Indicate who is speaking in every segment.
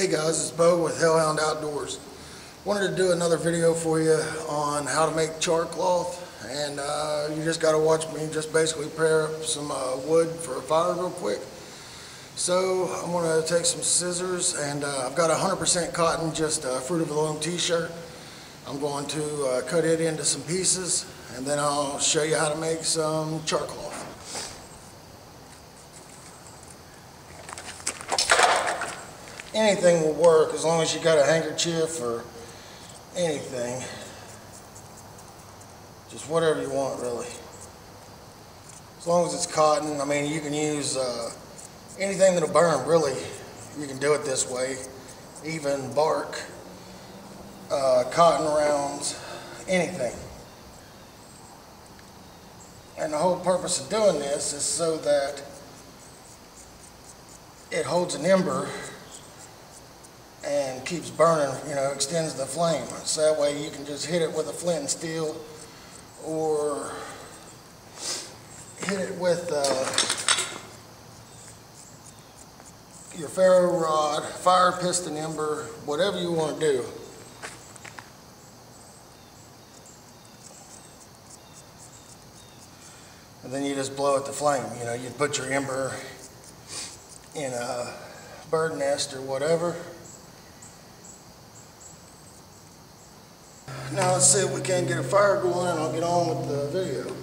Speaker 1: Hey guys, it's Bo with Hellhound Outdoors. Wanted to do another video for you on how to make charcloth, and you just got to watch me just basically prepare up some wood for a fire real quick. So I'm going to take some scissors, and I've got 100% cotton, just Fruit of the Loom t-shirt. I'm going to cut it into some pieces, and then I'll show you how to make some charcloth. Anything will work as long as you got a handkerchief or anything. Just whatever you want, really. As long as it's cotton. I mean, you can use anything that'll burn, really. You can do it this way. Even bark, cotton rounds, anything. And the whole purpose of doing this is so that it holds an ember and keeps burning, you know, extends the flame. So that way you can just hit it with a flint and steel, or hit it with your ferro rod, fire piston ember, whatever you want to do. And then you just blow at the flame. You know, you put your ember in a bird nest or whatever. Now let's see if we can get a fire going, and I'll get on with the video.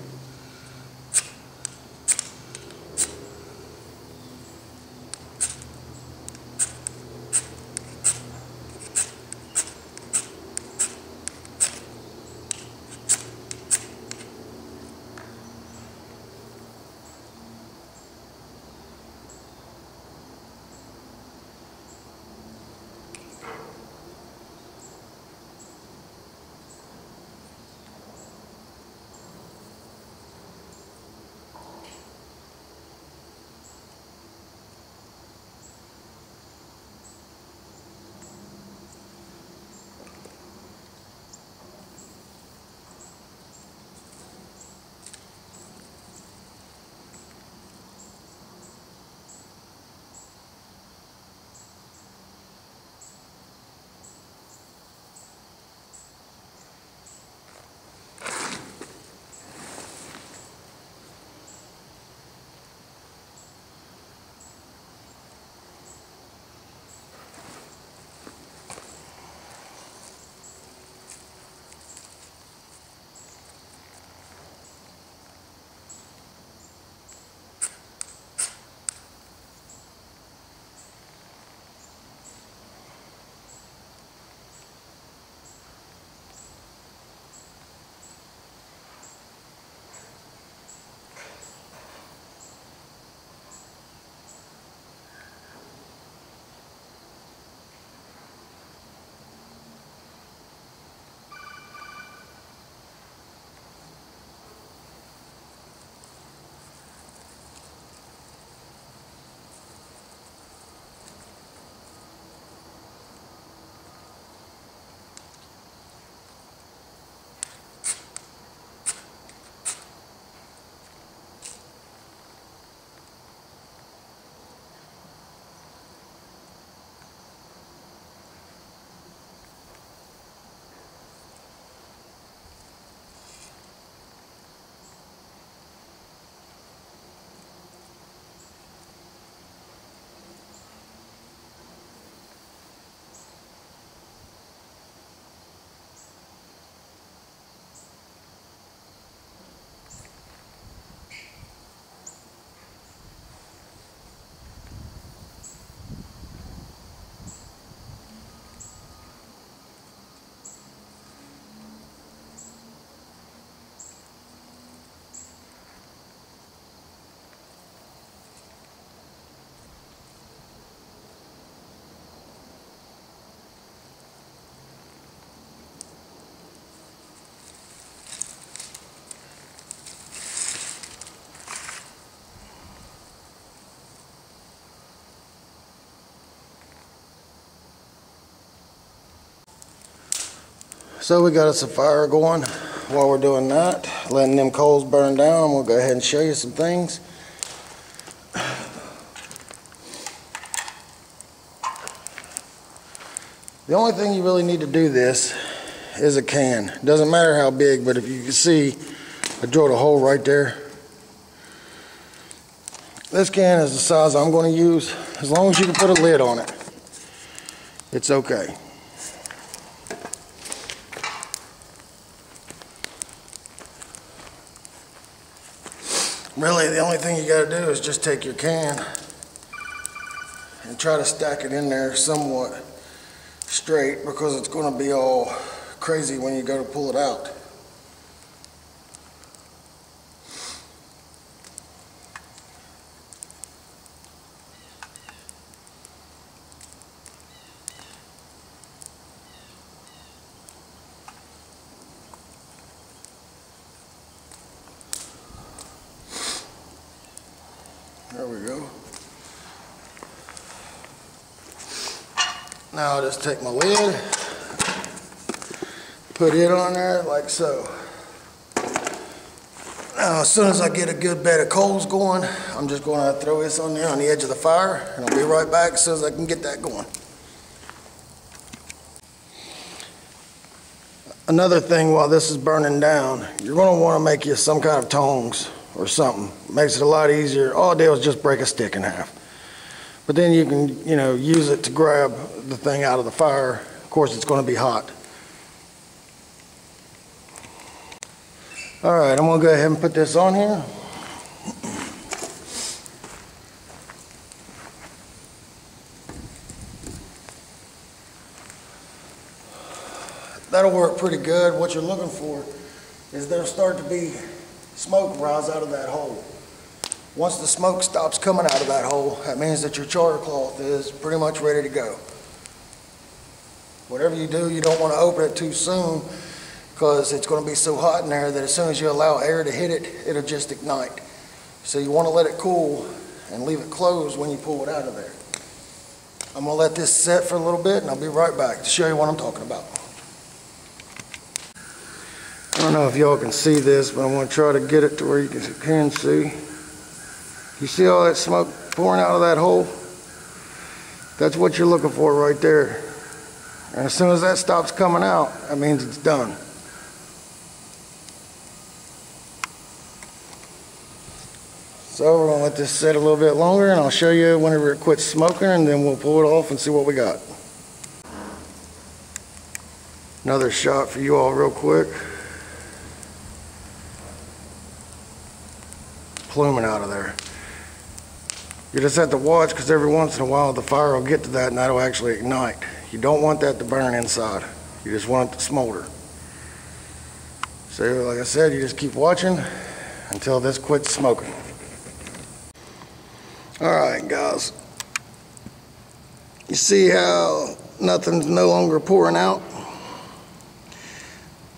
Speaker 1: So we got us a fire going. While we're doing that, letting them coals burn down, I'm going to go ahead and show you some things. The only thing you really need to do this is a can. Doesn't matter how big, but if you can see, I drilled a hole right there. This can is the size I'm going to use. As long as you can put a lid on it, it's okay. Really, the only thing you got to do is just take your can and try to stack it in there somewhat straight, because it's going to be all crazy when you go to pull it out. There we go. Now I'll just take my lid, put it on there like so. Now as soon as I get a good bed of coals going, I'm just going to throw this on there on the edge of the fire, and I'll be right back as soon as I can get that going. Another thing while this is burning down, you're going to want to make you some kind of tongs or something. Makes it a lot easier. All I did was just break a stick in half. But then you can, use it to grab the thing out of the fire. Of course, it's going to be hot. All right, I'm going to go ahead and put this on here. That'll work pretty good. What you're looking for is there'll start to be smoke rise out of that hole. Once the smoke stops coming out of that hole, that means that your charcloth is pretty much ready to go. Whatever you do, you don't want to open it too soon, because it's going to be so hot in there that as soon as you allow air to hit it, it'll just ignite. So you want to let it cool and leave it closed when you pull it out of there. I'm going to let this set for a little bit, and I'll be right back to show you what I'm talking about. I don't know if y'all can see this, but I'm going to try to get it to where you can see. You see all that smoke pouring out of that hole? That's what you're looking for right there. And as soon as that stops coming out, that means it's done. So we're going to let this set a little bit longer, and I'll show you whenever it quits smoking, and then we'll pull it off and see what we got. Another shot for you all real quick. Pluming out of there. You just have to watch, because every once in a while the fire will get to that and that'll actually ignite. You don't want that to burn inside. You just want it to smolder. So like I said, you just keep watching until this quits smoking. Alright guys, you see how nothing's no longer pouring out?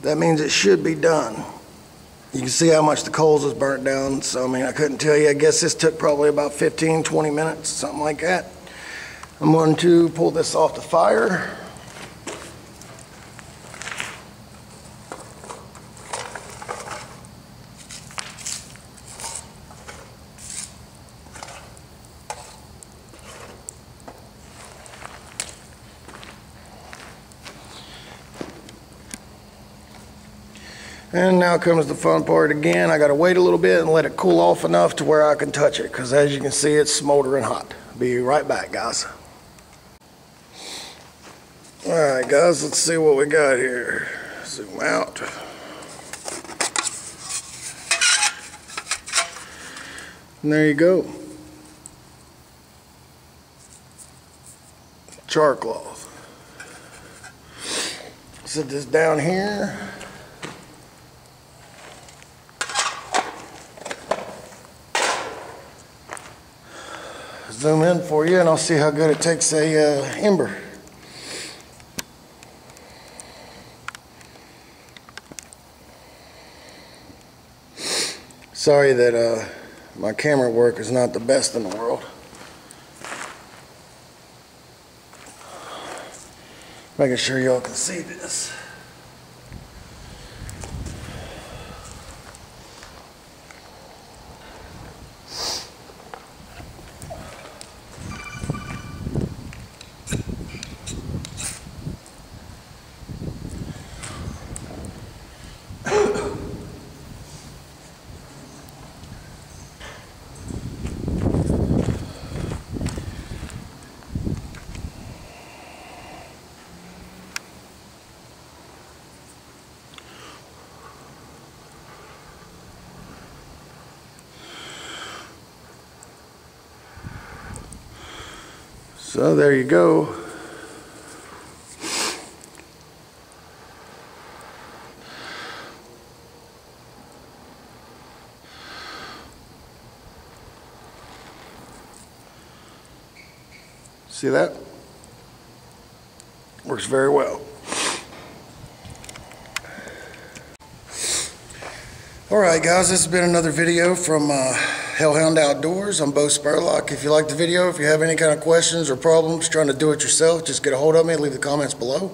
Speaker 1: That means it should be done. You can see how much the coals is burnt down. So, I couldn't tell you. I guess this took probably about 15, 20 minutes, something like that. I'm going to pull this off the fire. And now comes the fun part again. I got to wait a little bit and let it cool off enough to where I can touch it, because as you can see, it's smoldering hot. Be right back, guys. Alright guys, let's see what we got here. Zoom out. And there you go. Charcloth. Set this down here. Zoom in for you, and I'll see how good it takes a ember. Sorry that my camera work is not the best in the world. Making sure y'all can see this. So there you go. See that? Works very well. Alright guys, this has been another video from Hellhound Outdoors on Bo Spurlock. If you liked the video, if you have any kind of questions or problems trying to do it yourself, just get a hold of me, leave the comments below.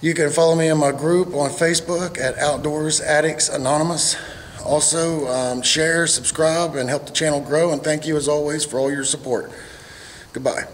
Speaker 1: You can follow me in my group on Facebook at Outdoors Addicts Anonymous. Also, share, subscribe, and help the channel grow. And thank you as always for all your support. Goodbye.